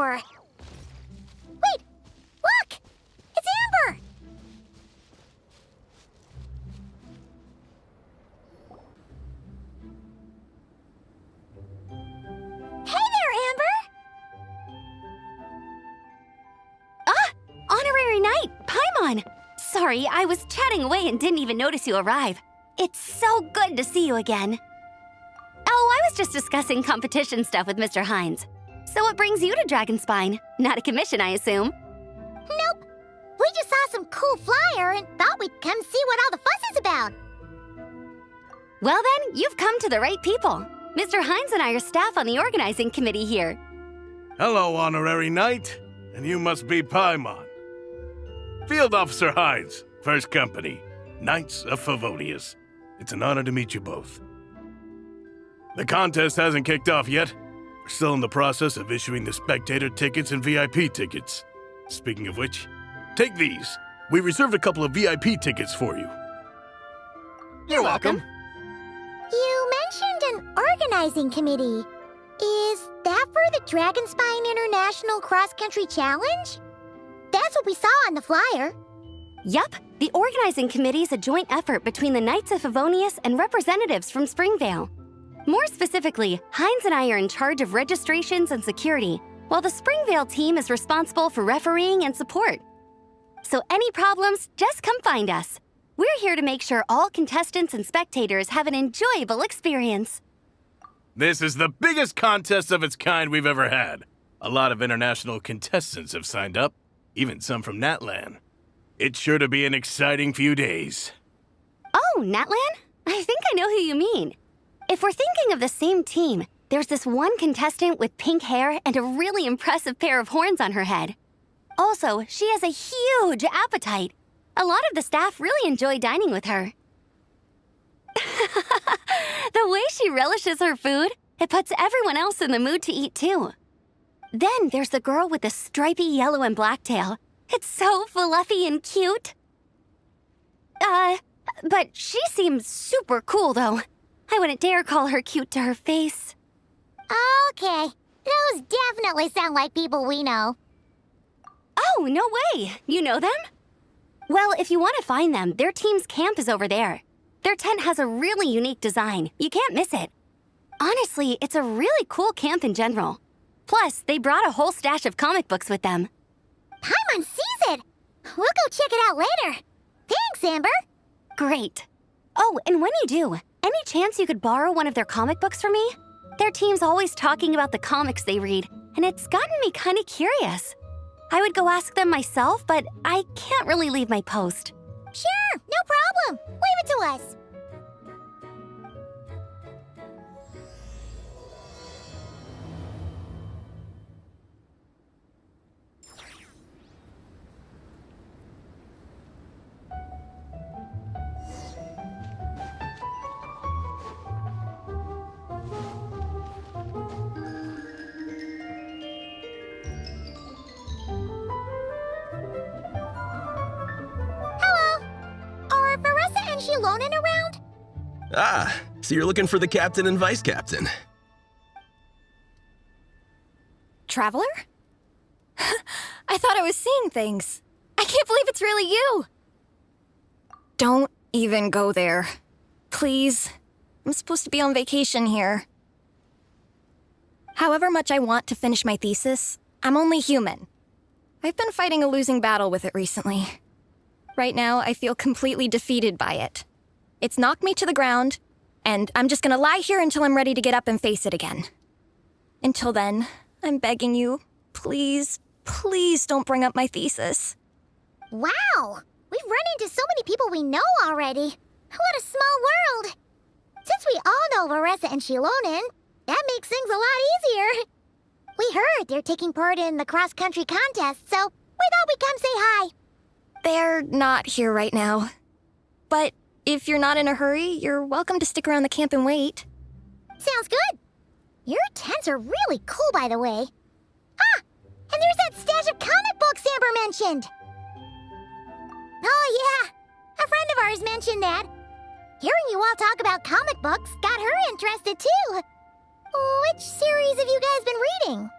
for? Wait! Look! It's Amber! Hey there, Amber! Honorary Knight, Paimon! Sorry, I was chatting away and didn't even notice you arrive. It's so good to see you again. Oh, I was just discussing competition stuff with Mr. Hines. So what brings you to Dragonspine? Not a commission, I assume? Nope. We just saw some cool flyer and thought we'd come see what all the fuss is about. Well then, you've come to the right people. Mr. Hines and I are staff on the organizing committee here. Hello, Honorary Knight. And you must be Paimon. Field Officer Hines, First Company, Knights of Favonius. It's an honor to meet you both. The contest hasn't kicked off yet. We're still in the process of issuing the spectator tickets and VIP tickets. Speaking of which, take these. We reserved a couple of VIP tickets for you. You're welcome. You mentioned an organizing committee. Is that for the Dragonspine International Cross Country Challenge? That's what we saw on the flyer. Yup, the organizing committee is a joint effort between the Knights of Favonius and representatives from Springvale. More specifically, Hines and I are in charge of registrations and security, while the Springvale team is responsible for refereeing and support. So any problems, just come find us. We're here to make sure all contestants and spectators have an enjoyable experience. This is the biggest contest of its kind we've ever had. A lot of international contestants have signed up, even some from Natlan. It's sure to be an exciting few days. Oh, Natlan? I think I know who you mean. If we're thinking of the same team, there's this one contestant with pink hair and a really impressive pair of horns on her head. Also, she has a huge appetite. A lot of the staff really enjoy dining with her. The way she relishes her food, it puts everyone else in the mood to eat too. Then there's the girl with the stripy yellow and black tail. It's so fluffy and cute. But she seems super cool though. I wouldn't dare call her cute to her face. Okay, those definitely sound like people we know. Oh, no way! You know them? Well, if you want to find them, their team's camp is over there. Their tent has a really unique design. You can't miss it. Honestly, it's a really cool camp in general. Plus, they brought a whole stash of comic books with them. Paimon sees it! We'll go check it out later. Thanks, Amber. Great. Oh, and when you do, any chance you could borrow one of their comic books for me? Their team's always talking about the comics they read, and it's gotten me kind of curious. I would go ask them myself, but I can't really leave my post. Sure, no problem. Leave it to us. Lonin around? Ah, so you're looking for the captain and vice captain. Traveler? I thought I was seeing things. I can't believe it's really you. Don't even go there. Please. I'm supposed to be on vacation here. However much I want to finish my thesis, I'm only human. I've been fighting a losing battle with it recently. Right now, I feel completely defeated by it. It's knocked me to the ground, and I'm just gonna lie here until I'm ready to get up and face it again. Until then, I'm begging you, please, please don't bring up my thesis. Wow! We've run into so many people we know already. What a small world! Since we all know Varesa and Shilonin, that makes things a lot easier. We heard they're taking part in the cross-country contest, so we thought we'd come say hi. They're not here right now. But if you're not in a hurry, you're welcome to stick around the camp and wait. Sounds good. Your tents are really cool, by the way. Ah! And there's that stash of comic books Amber mentioned. Oh, yeah. A friend of ours mentioned that. Hearing you all talk about comic books got her interested, too. Which series have you guys been reading?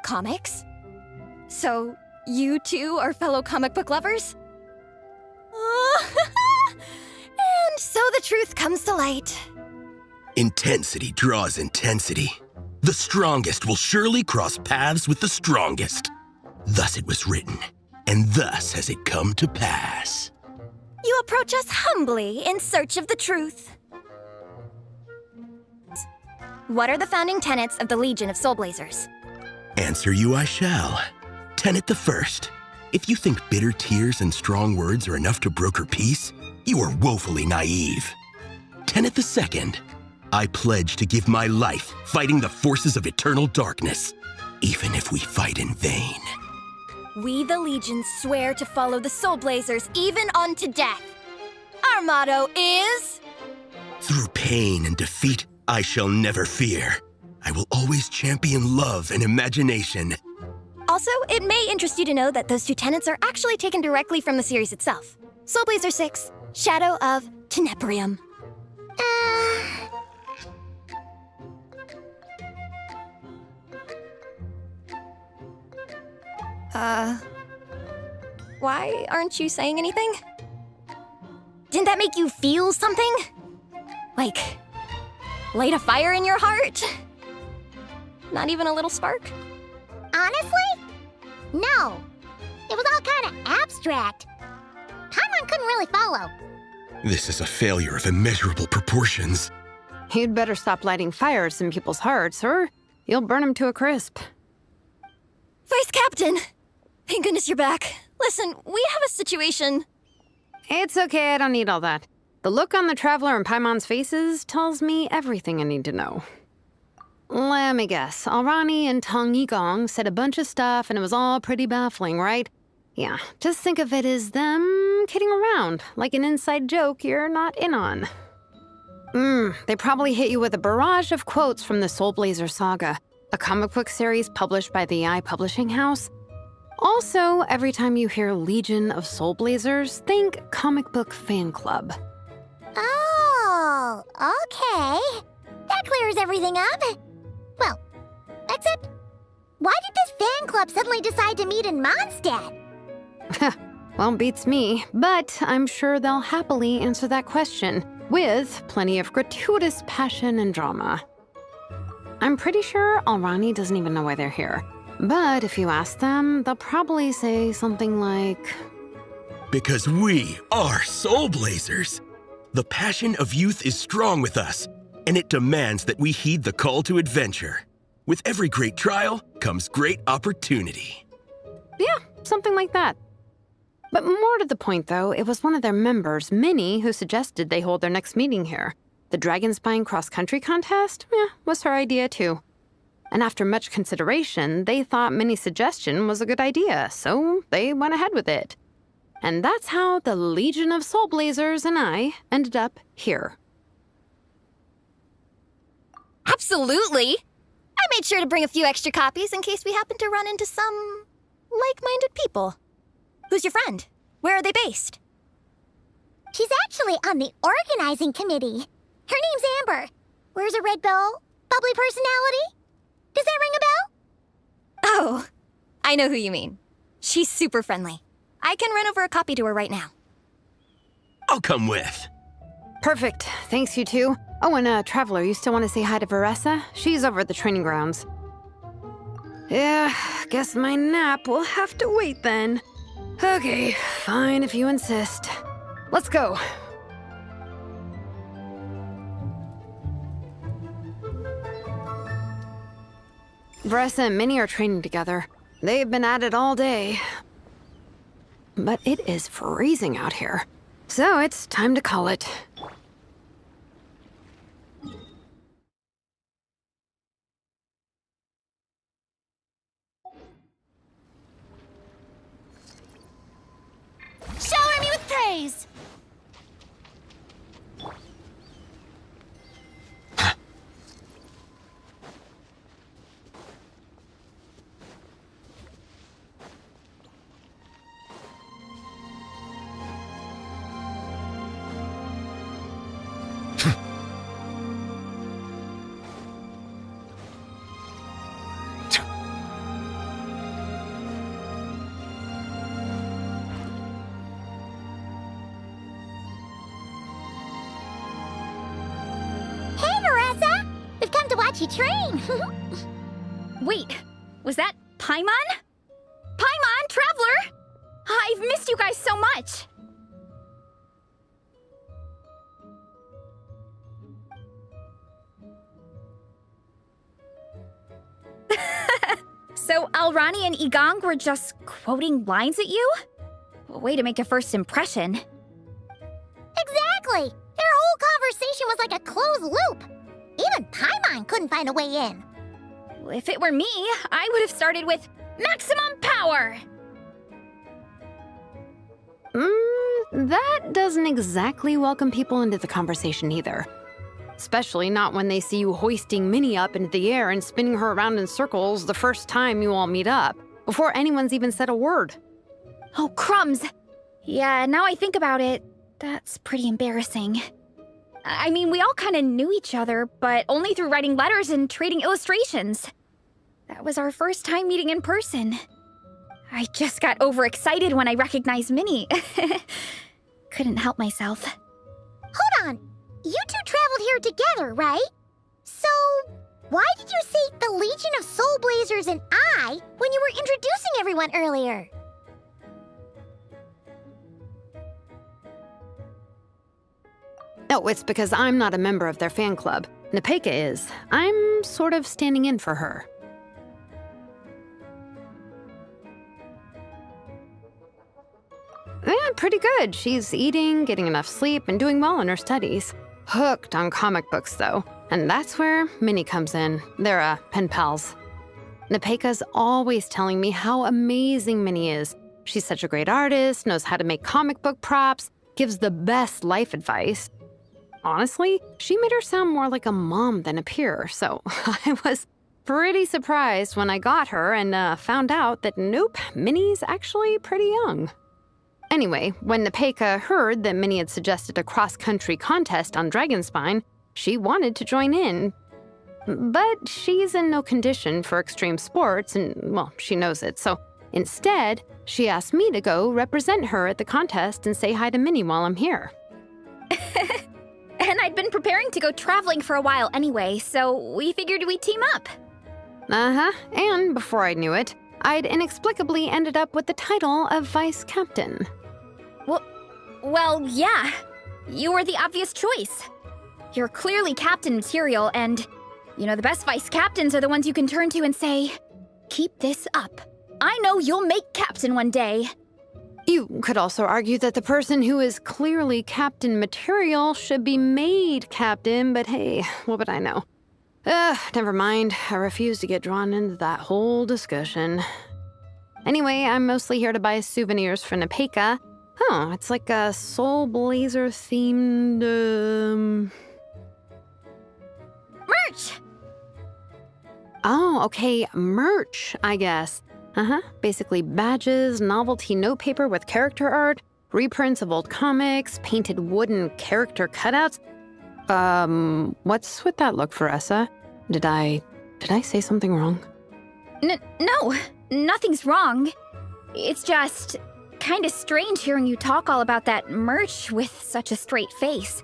Comics? So, you two are fellow comic book lovers? And so the truth comes to light. Intensity draws intensity. The strongest will surely cross paths with the strongest. Thus it was written, and thus has it come to pass. You approach us humbly in search of the truth. What are the founding tenets of the Legion of Soulblazers? Answer you I shall. Tenet the first. If you think bitter tears and strong words are enough to broker peace, you are woefully naive. Tenet the second. I pledge to give my life fighting the forces of eternal darkness, even if we fight in vain. We, the Legion, swear to follow the Soulblazers even unto death. Our motto is... Through pain and defeat, I shall never fear. I will always champion love and imagination. Also, it may interest you to know that those two tenets are actually taken directly from the series itself. Soulblazer 6, Shadow of Tenebrium. Why aren't you saying anything? Didn't that make you feel something? Like, light a fire in your heart? Not even a little spark? Honestly? No. It was all kind of abstract. Paimon couldn't really follow. This is a failure of immeasurable proportions. You'd better stop lighting fires in people's hearts, or you'll burn them to a crisp. Vice Captain! Thank goodness you're back. Listen, we have a situation. It's okay, I don't need all that. The look on the Traveler and Paimon's faces tells me everything I need to know. Let me guess, Alrani and Tong Yigong said a bunch of stuff and it was all pretty baffling, right? Yeah, just think of it as them kidding around, like an inside joke you're not in on. They probably hit you with a barrage of quotes from the Soulblazer saga, a comic book series published by the AI publishing house. Also, every time you hear Legion of Soulblazers, think comic book fan club. Oh, okay. That clears everything up. Well, except, why did this fan club suddenly decide to meet in Mondstadt? Well, beats me, but I'm sure they'll happily answer that question, with plenty of gratuitous passion and drama. I'm pretty sure Alrani doesn't even know why they're here. But if you ask them, they'll probably say something like... Because we are Soulblazers. The passion of youth is strong with us, and it demands that we heed the call to adventure. With every great trial comes great opportunity. Yeah, something like that. But more to the point, though, it was one of their members, Minnie, who suggested they hold their next meeting here. The Dragonspine cross-country contest? Was her idea, too. And after much consideration, they thought Minnie's suggestion was a good idea, so they went ahead with it. And that's how the Legion of Soulblazers and I ended up here. Absolutely! I made sure to bring a few extra copies in case we happen to run into some like-minded people. Who's your friend? Where are they based? She's actually on the organizing committee. Her name's Amber. Wears a red bow. Bubbly personality. Does that ring a bell? Oh, I know who you mean. She's super friendly. I can run over a copy to her right now. I'll come with. Perfect. Thanks, you two. Oh, and Traveler, you still want to say hi to Varesa? She's over at the training grounds. Yeah, guess my nap will have to wait then. Okay, fine if you insist. Let's go. Varesa and Minnie are training together. They've been at it all day. But it is freezing out here. So it's time to call it. Shower me with praise! let you train. Wait, was that Paimon? Paimon, Traveler! I've missed you guys so much! So Alrani and Igong were just quoting lines at you? Way to make a first impression. Exactly! Their whole conversation was like a closed loop. Even Paimon couldn't find a way in. If it were me, I would have started with maximum power! That doesn't exactly welcome people into the conversation either. Especially not when they see you hoisting Minnie up into the air and spinning her around in circles the first time you all meet up, before anyone's even said a word. Oh, crumbs! Yeah, now I think about it, that's pretty embarrassing. I mean, we all kind of knew each other, but only through writing letters and trading illustrations. That was our first time meeting in person. I just got overexcited when I recognized Minnie. Couldn't help myself. Hold on. You two traveled here together, right? So, why did you say the Legion of Soulblazers and I when you were introducing everyone earlier? No, it's because I'm not a member of their fan club. Nepeka is. I'm sort of standing in for her. Yeah, pretty good. She's eating, getting enough sleep, and doing well in her studies. Hooked on comic books, though. And that's where Minnie comes in. They're, pen pals. Nepeka's always telling me how amazing Minnie is. She's such a great artist, knows how to make comic book props, gives the best life advice. Honestly, she made her sound more like a mom than a peer, so I was pretty surprised when I got her and found out that nope, Minnie's actually pretty young. Anyway, when Nepeka heard that Minnie had suggested a cross-country contest on Dragonspine, she wanted to join in. But she's in no condition for extreme sports, and, well, she knows it, so instead, she asked me to go represent her at the contest and say hi to Minnie while I'm here. And I'd been preparing to go traveling for a while anyway, so we figured we'd team up. Uh-huh, and before I knew it, I'd inexplicably ended up with the title of vice captain. Well, yeah. You were the obvious choice. You're clearly captain material, and, you know, the best vice captains are the ones you can turn to and say, keep this up. I know you'll make captain one day. You could also argue that the person who is clearly captain material should be made captain, but hey, what would I know? Never mind. I refuse to get drawn into that whole discussion. Anyway, I'm mostly here to buy souvenirs for Nepeka. Oh, it's like a Soulblazer themed, Merch! Oh, okay, merch, I guess. Basically badges, novelty notepaper with character art, reprints of old comics, painted wooden character cutouts. What's with that look, Varesa? Did I say something wrong? No, nothing's wrong. It's just kind of strange hearing you talk all about that merch with such a straight face.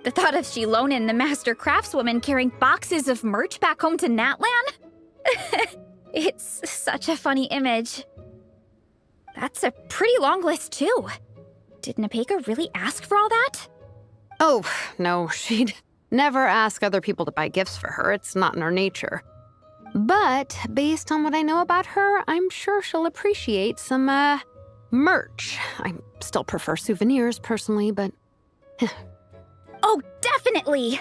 The thought of Shilonin, the master craftswoman, carrying boxes of merch back home to Natlan? It's such a funny image. That's a pretty long list, too. Did Nepeka really ask for all that? Oh, no, she'd never ask other people to buy gifts for her. It's not in her nature. But based on what I know about her, I'm sure she'll appreciate some, merch. I still prefer souvenirs, personally, but... Oh, definitely!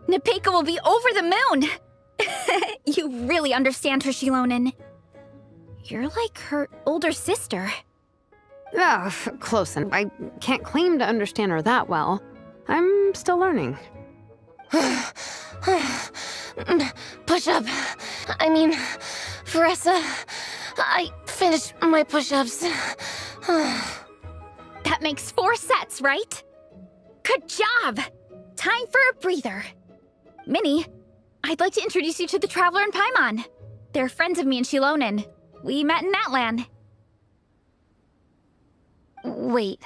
Nepeka will be over the moon! You really understand her, Shilonin. You're like her older sister. Close enough. I can't claim to understand her that well. I'm still learning. Push-up. I mean, Varesa, I finished my push-ups. That makes 4 sets, right? Good job! Time for a breather. Minnie, I'd like to introduce you to the Traveler and Paimon. They're friends of me and Shilonin. We met in Natlan. Wait.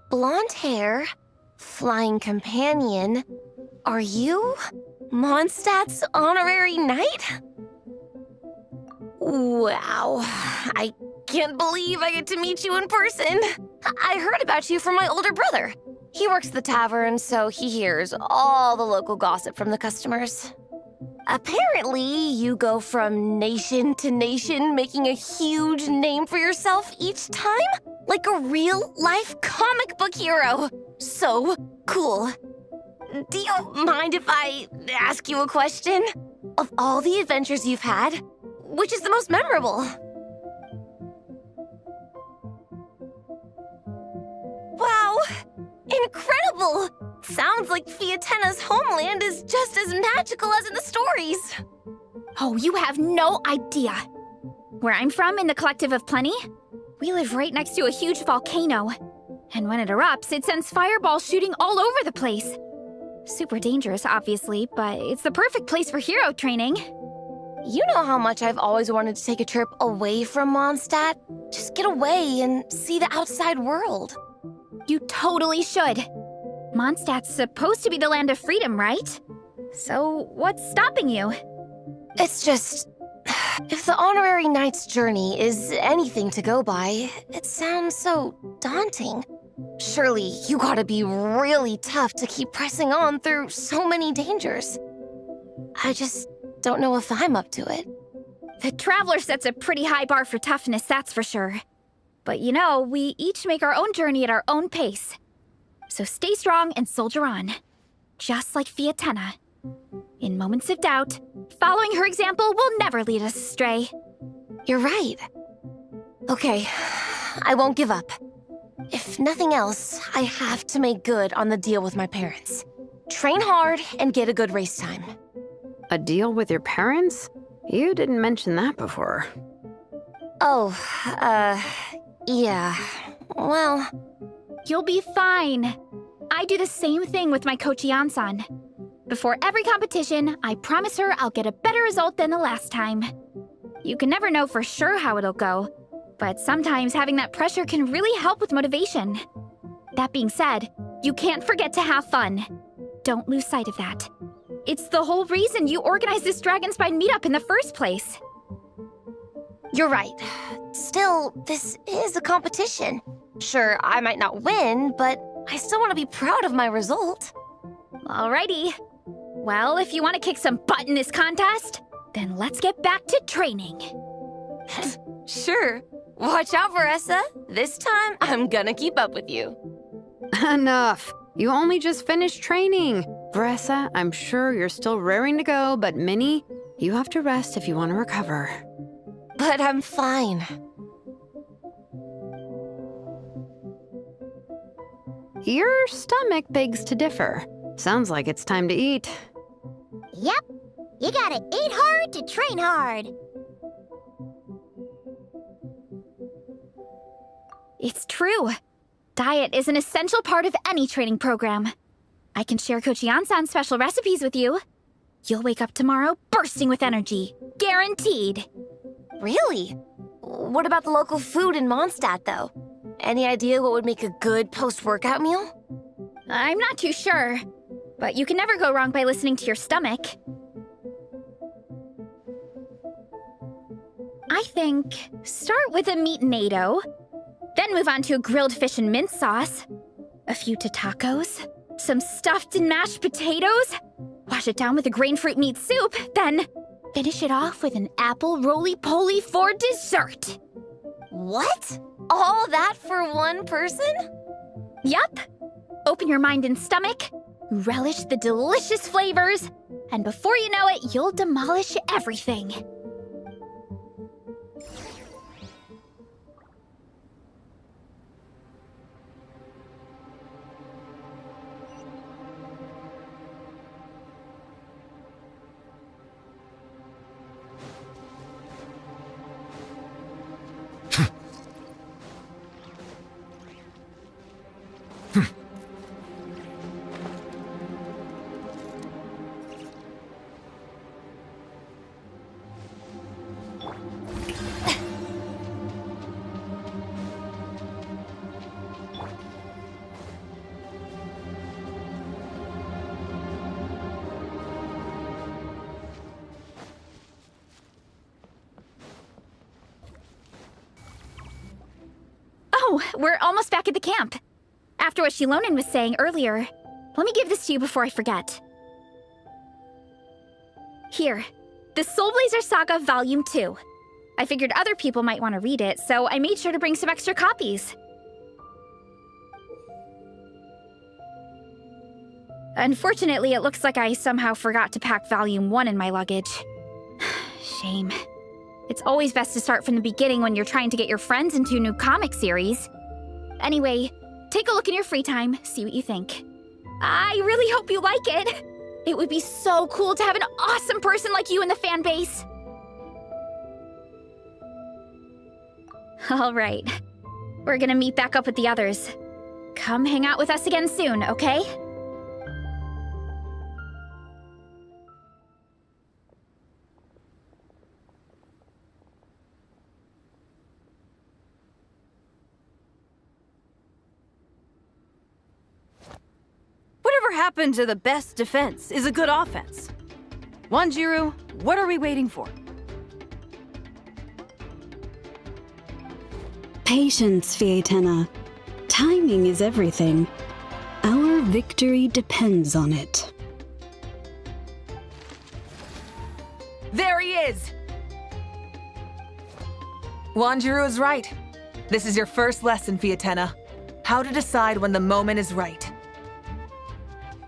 Blonde hair, flying companion. Are you Mondstadt's honorary knight? Wow, I can't believe I get to meet you in person. I heard about you from my older brother. He works at the tavern, so he hears all the local gossip from the customers. Apparently, you go from nation to nation, making a huge name for yourself each time? Like a real-life comic book hero. So cool. Do you mind if I ask you a question? Of all the adventures you've had, which is the most memorable? Wow! Incredible! Sounds like Fiatenna's homeland is just as magical as in the stories. Oh, you have no idea. Where I'm from, in the Collective of Plenty, we live right next to a huge volcano. And when it erupts, it sends fireballs shooting all over the place. Super dangerous, obviously, but it's the perfect place for hero training. You know how much I've always wanted to take a trip away from Mondstadt? Just get away and see the outside world. You totally should. Mondstadt's supposed to be the land of freedom, right? So what's stopping you? It's just... if the honorary knight's journey is anything to go by, it sounds so daunting. Surely you gotta be really tough to keep pressing on through so many dangers. I just don't know if I'm up to it. The Traveler sets a pretty high bar for toughness, that's for sure. But you know, we each make our own journey at our own pace. So stay strong and soldier on. Just like Fiatenna. In moments of doubt, following her example will never lead us astray. You're right. Okay, I won't give up. If nothing else, I have to make good on the deal with my parents. Train hard and get a good race time. A deal with your parents? You didn't mention that before. Oh, yeah. Well... You'll be fine. I do the same thing with my coach Yansan. Before every competition, I promise her I'll get a better result than the last time. You can never know for sure how it'll go, but sometimes having that pressure can really help with motivation. That being said, you can't forget to have fun. Don't lose sight of that. It's the whole reason you organized this Dragonspine meetup in the first place. You're right. Still, this is a competition. Sure, I might not win, but I still want to be proud of my result. Alrighty. Well, if you want to kick some butt in this contest, then let's get back to training. Sure. Watch out, Varesa. This time, I'm gonna keep up with you. Enough. You only just finished training. Varesa, I'm sure you're still raring to go, but Minnie, you have to rest if you want to recover. But I'm fine. Your stomach begs to differ. Sounds like it's time to eat. Yep. You gotta eat hard to train hard. It's true. Diet is an essential part of any training program. I can share Coach Yansan's special recipes with you. You'll wake up tomorrow bursting with energy. Guaranteed. Really? What about the local food in Mondstadt, though? Any idea what would make a good post-workout meal? I'm not too sure, but you can never go wrong by listening to your stomach. I think start with a meat natto, then move on to a grilled fish and mint sauce, a few tacos, some stuffed and mashed potatoes, wash it down with a grain fruit meat soup, then finish it off with an apple roly-poly for dessert. What? All that for one person? Yup. Open your mind and stomach, relish the delicious flavors, and before you know it, you'll demolish everything. Oh, we're almost back at the camp. After what Shilonen was saying earlier, let me give this to you before I forget. Here, the Soulblazers Saga Volume 2. I figured other people might want to read it, so I made sure to bring some extra copies. Unfortunately, it looks like I somehow forgot to pack Volume 1 in my luggage. Shame. It's always best to start from the beginning when you're trying to get your friends into a new comic series. Anyway, take a look in your free time, see what you think. I really hope you like it. It would be so cool to have an awesome person like you in the fan base. All right. We're gonna meet back up with the others. Come hang out with us again soon, okay? Whatever happened to the best defense is a good offense? Wanjiru, what are we waiting for? Patience, Fietena. Timing is everything. Our victory depends on it. There he is! Wanjiru is right. This is your first lesson, Fietena. How to decide when the moment is right.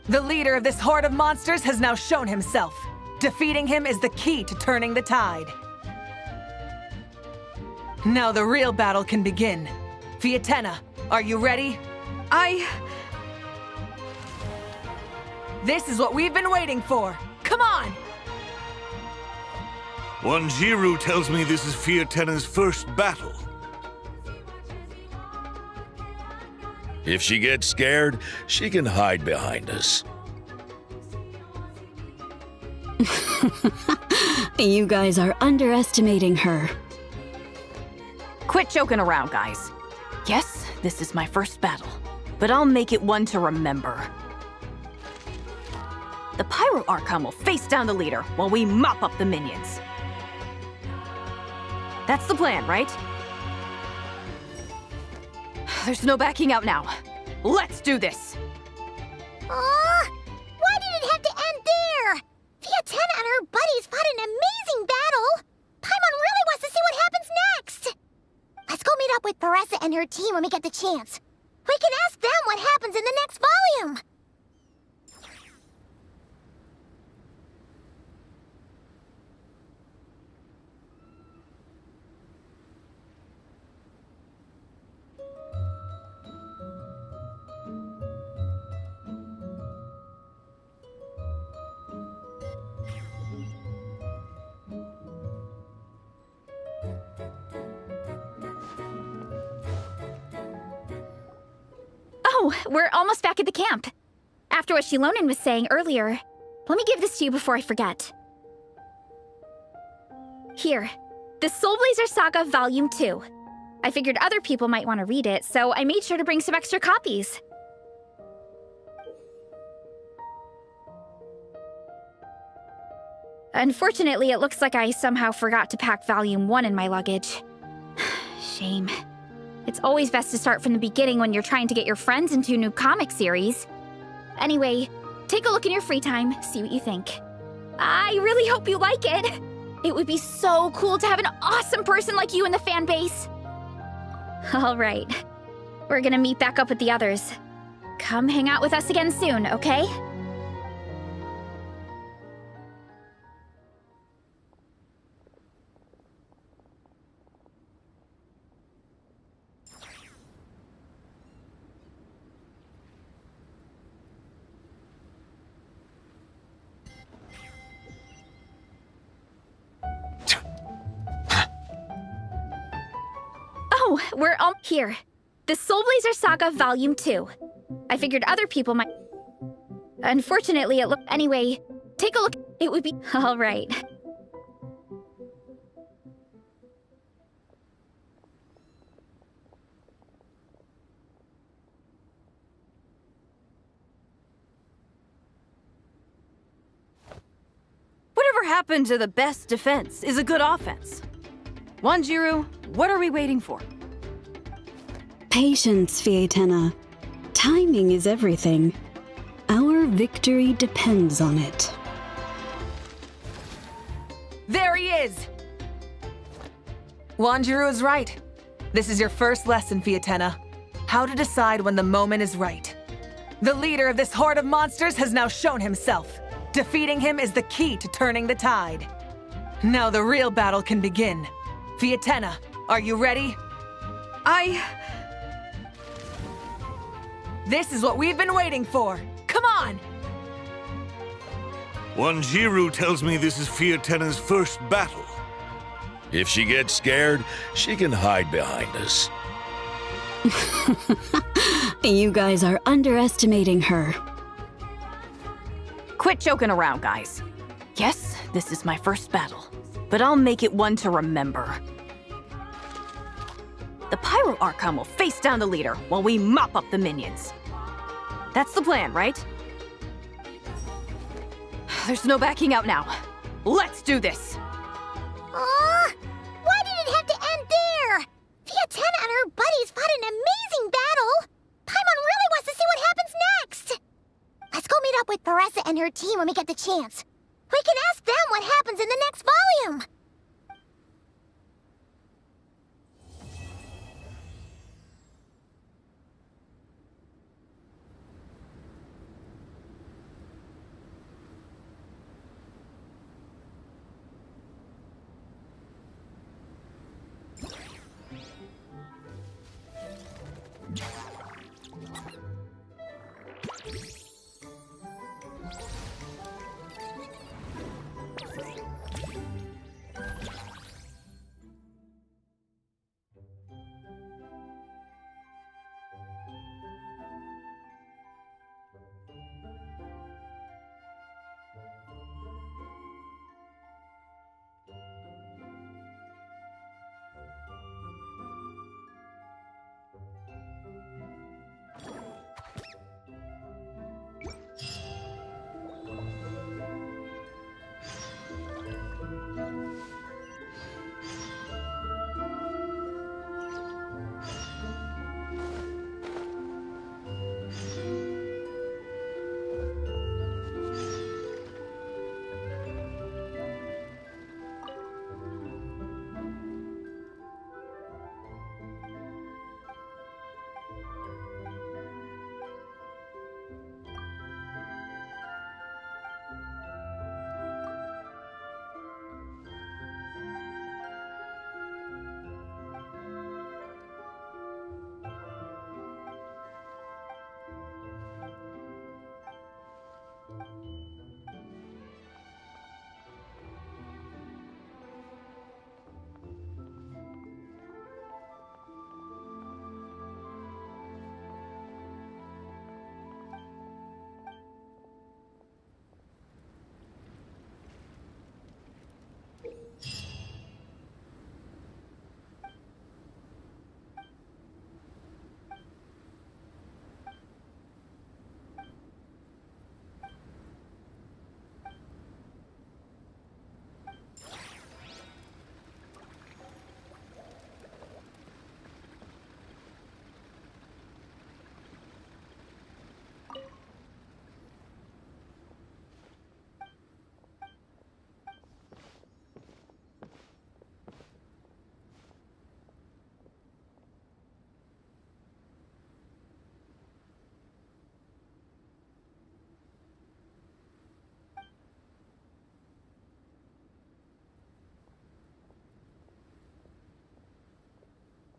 The leader of this horde of monsters has now shown himself. Defeating him is the key to turning the tide. Now the real battle can begin. Fietena, are you ready? This is what we've been waiting for. Come on! Wanjiru tells me this is Fietena's first battle. If she gets scared, she can hide behind us. You guys are underestimating her. Quit joking around, guys. Yes, this is my first battle, but I'll make it one to remember. The Pyro Archon will face down the leader while we mop up the minions. That's the plan, right? There's no backing out now. Let's do this! Why did it have to end there? Fietena and her buddies fought an amazing battle! Paimon really wants to see what happens next! Let's go meet up with Varesa and her team when we get the chance. We can ask them what happens in the next volume! Oh, we're almost back at the camp. After what Shilonen was saying earlier, let me give this to you before I forget. Here, the Soulblazers Saga Volume 2. I figured other people might want to read it, so I made sure to bring some extra copies. Unfortunately, it looks like I somehow forgot to pack Volume 1 in my luggage. Shame. It's always best to start from the beginning when you're trying to get your friends into a new comic series. Anyway, take a look in your free time, see what you think. I really hope you like it. It would be so cool to have an awesome person like you in the fan base. All right. We're gonna meet back up with the others. Come hang out with us again soon, okay? Oh, we're all here. The Soulblazers Saga Volume 2. I figured other people might... Unfortunately, it looked... Anyway, take a look. It would be... All right. Whatever happened to the best defense is a good offense? Wanjiru, what are we waiting for? Patience, Fiatena. Timing is everything. Our victory depends on it. There he is! Wanjiru is right. This is your first lesson, Fiatena. How to decide when the moment is right. The leader of this horde of monsters has now shown himself. Defeating him is the key to turning the tide. Now the real battle can begin. Fiatena, are you ready? This is what we've been waiting for. Come on! Wanjiru tells me this is Fiatena's first battle. If she gets scared, she can hide behind us. You guys are underestimating her. Quit joking around, guys. Yes, this is my first battle, but I'll make it one to remember. The Pyro Archon will face down the leader while we mop up the minions. That's the plan, right? There's no backing out now. Let's do this! Why did it have to end there? Fiatena and her buddies fought an amazing battle! Paimon really wants to see what happens next! Let's go meet up with Varesa and her team when we get the chance. We can ask them what happens in the next volume!